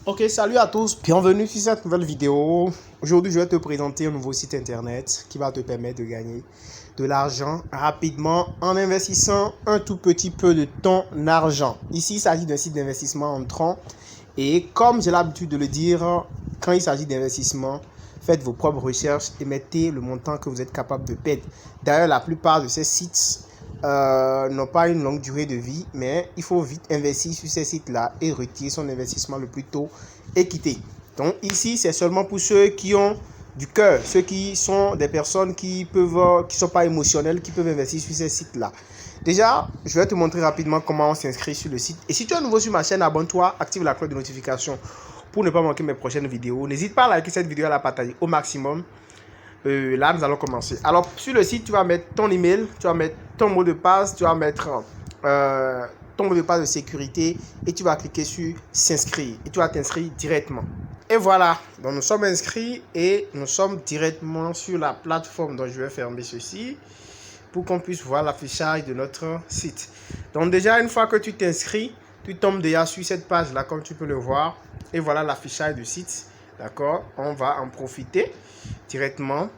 Ok, salut à tous, bienvenue sur cette nouvelle vidéo. Aujourd'hui, je vais te présenter un nouveau site internet qui va te permettre de gagner de l'argent rapidement en investissant un tout petit peu de ton argent. Ici, il s'agit d'un site d'investissement entrant et comme j'ai l'habitude de le dire, quand il s'agit d'investissement, faites vos propres recherches et mettez le montant que vous êtes capable de perdre. D'ailleurs, la plupart de ces sites n'ont pas une longue durée de vie, mais il faut vite investir sur ces sites-là et retirer son investissement le plus tôt et quitter. Donc ici, c'est seulement pour ceux qui ont du cœur, ceux qui sont des personnes qui sont pas émotionnelles, qui peuvent investir sur ces sites-là. Déjà, je vais te montrer rapidement comment on s'inscrit sur le site. Et si tu es nouveau sur ma chaîne, abonne-toi, active la cloche de notification pour ne pas manquer mes prochaines vidéos. N'hésite pas à liker cette vidéo et à la partager au maximum. Là, nous allons commencer. Alors, sur le site, tu vas mettre ton email, tu vas mettre ton mot de passe, tu vas mettre ton mot de passe de sécurité et tu vas cliquer sur s'inscrire et tu vas t'inscrire directement. Et voilà, donc nous sommes inscrits et nous sommes directement sur la plateforme. Donc, je vais fermer ceci pour qu'on puisse voir l'affichage de notre site. Donc, déjà, une fois que tu t'inscris, tu tombes déjà sur cette page-là, comme tu peux le voir. Et voilà l'affichage du site. D'accord? On va en profiter directement.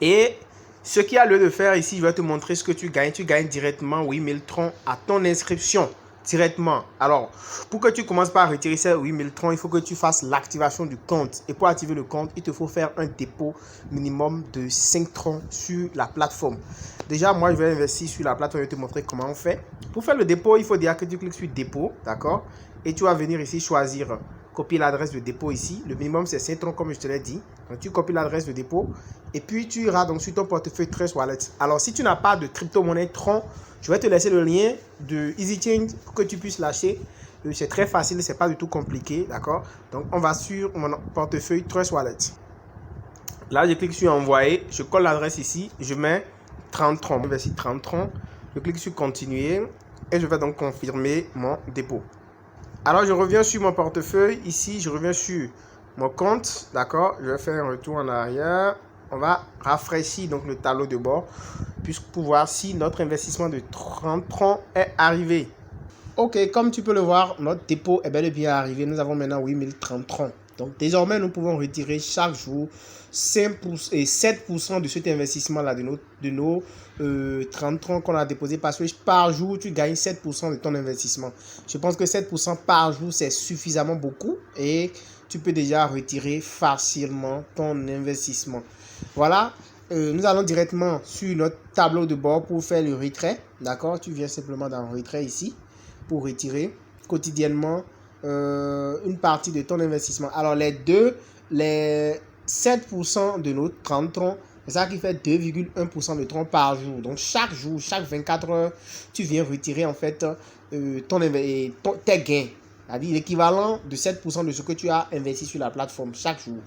Et ce qu'il y a lieu de faire ici, je vais te montrer ce que tu gagnes. Tu gagnes directement 8000 troncs à ton inscription. Directement. Alors, pour que tu commences par retirer ces 8000 troncs, il faut que tu fasses l'activation du compte. Et pour activer le compte, il te faut faire un dépôt minimum de 5 troncs sur la plateforme. Déjà, moi, je vais investir sur la plateforme. Je vais te montrer comment on fait. Pour faire le dépôt, il faut dire que tu cliques sur dépôt. D'accord? Et tu vas venir ici choisir copier l'adresse de dépôt ici. Le minimum, c'est 5 troncs comme je te l'ai dit. Donc, tu copies l'adresse de dépôt. Et puis, tu iras donc sur ton portefeuille Trust Wallet. Alors, si tu n'as pas de crypto-monnaie Tron, je vais te laisser le lien de EasyChange pour que tu puisses lâcher. C'est très facile, c'est pas du tout compliqué, d'accord? Donc, on va sur mon portefeuille Trust Wallet. Là, je clique sur envoyer. Je colle l'adresse ici. Je mets 30 troncs. Voici 30 troncs. Je clique sur continuer. Et je vais donc confirmer mon dépôt. Alors, je reviens sur mon portefeuille. Ici, je reviens sur mon compte. D'accord? Je vais faire un retour en arrière. On va rafraîchir donc le tableau de bord pour voir si notre investissement de 30 troncs est arrivé. Ok, comme tu peux le voir, notre dépôt est bel et bien arrivé. Nous avons maintenant 8030 troncs. Donc, désormais, nous pouvons retirer chaque jour 5% et 7% de cet investissement-là, de nos 30 troncs qu'on a déposé. Parce que par jour, tu gagnes 7% de ton investissement. Je pense que 7% par jour, c'est suffisamment beaucoup. Et tu peux déjà retirer facilement ton investissement. Voilà. Nous allons directement sur notre tableau de bord pour faire le retrait. D'accord? Tu viens simplement dans le retrait ici pour retirer quotidiennement une partie de ton investissement. Alors, les 7% de nos 30 troncs, c'est ça qui fait 2,1% de troncs par jour. Donc, chaque jour, chaque 24 heures, tu viens retirer en fait tes gains. C'est-à-dire l'équivalent de 7% de ce que tu as investi sur la plateforme chaque jour.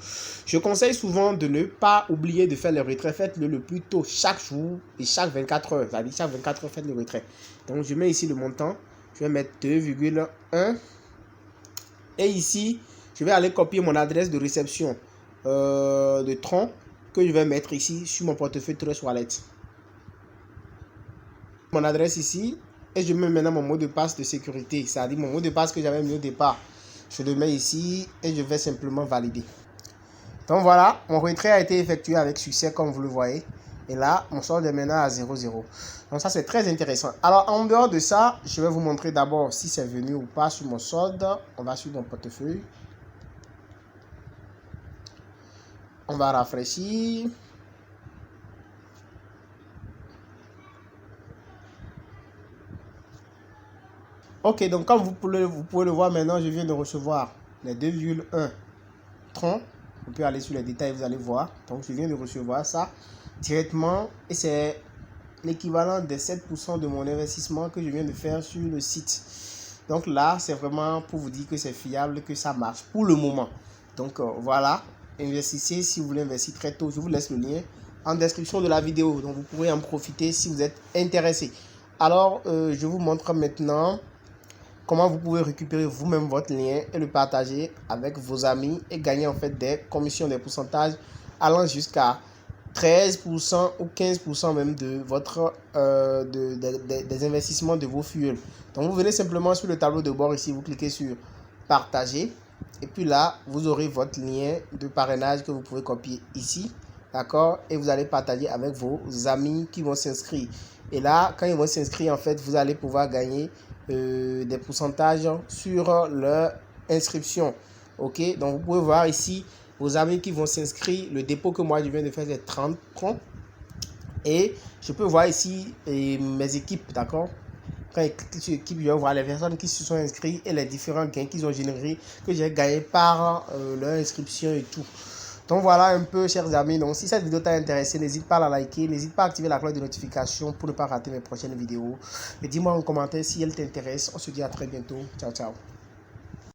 Je conseille souvent de ne pas oublier de faire le retrait. Faites-le le plus tôt chaque jour et chaque 24 heures. C'est-à-dire chaque 24 heures, faites le retrait. Donc, je mets ici le montant. Je vais mettre 2,1. Et ici, je vais aller copier mon adresse de réception de tronc que je vais mettre ici sur mon portefeuille Trust Wallet. Mon adresse ici. Et je mets maintenant mon mot de passe de sécurité. C'est-à-dire mon mot de passe que j'avais mis au départ. Je le mets ici et je vais simplement valider. Donc voilà, mon retrait a été effectué avec succès comme vous le voyez. Et là, mon solde est maintenant à 0,0. Donc ça, c'est très intéressant. Alors, en dehors de ça, je vais vous montrer d'abord si c'est venu ou pas sur mon solde. On va sur mon portefeuille. On va rafraîchir. Ok, donc comme vous pouvez le voir maintenant, je viens de recevoir les 2,1 troncs. Vous pouvez aller sur les détails, vous allez voir. Donc, je viens de recevoir ça directement. Et c'est l'équivalent des 7% de mon investissement que je viens de faire sur le site. Donc là, c'est vraiment pour vous dire que c'est fiable, que ça marche pour le moment. Donc voilà, investissez si vous voulez investir très tôt. Je vous laisse le lien en description de la vidéo. Donc vous pourrez en profiter si vous êtes intéressé. Alors, je vous montre maintenant comment vous pouvez récupérer vous-même votre lien et le partager avec vos amis et gagner en fait des commissions, des pourcentages allant jusqu'à 13% ou 15% même de votre des investissements de vos fuels. Donc vous venez simplement sur le tableau de bord ici, vous cliquez sur partager Et puis là, vous aurez votre lien de parrainage que vous pouvez copier ici. D'accord? Et vous allez partager avec vos amis qui vont s'inscrire. Et là, quand ils vont s'inscrire, en fait, vous allez pouvoir gagner des pourcentages sur leur inscription. Ok? Donc, vous pouvez voir ici vos amis qui vont s'inscrire. Le dépôt que moi, je viens de faire, c'est 30 francs. Et je peux voir ici mes équipes. D'accord? Quand je clique sur équipe, je vais voir les personnes qui se sont inscrites et les différents gains qu'ils ont générés, que j'ai gagné par leur inscription et tout. Donc voilà un peu, chers amis. Donc si cette vidéo t'a intéressé, n'hésite pas à la liker, n'hésite pas à activer la cloche de notification pour ne pas rater mes prochaines vidéos. Et dis-moi en commentaire si elle t'intéresse. On se dit à très bientôt. Ciao, ciao.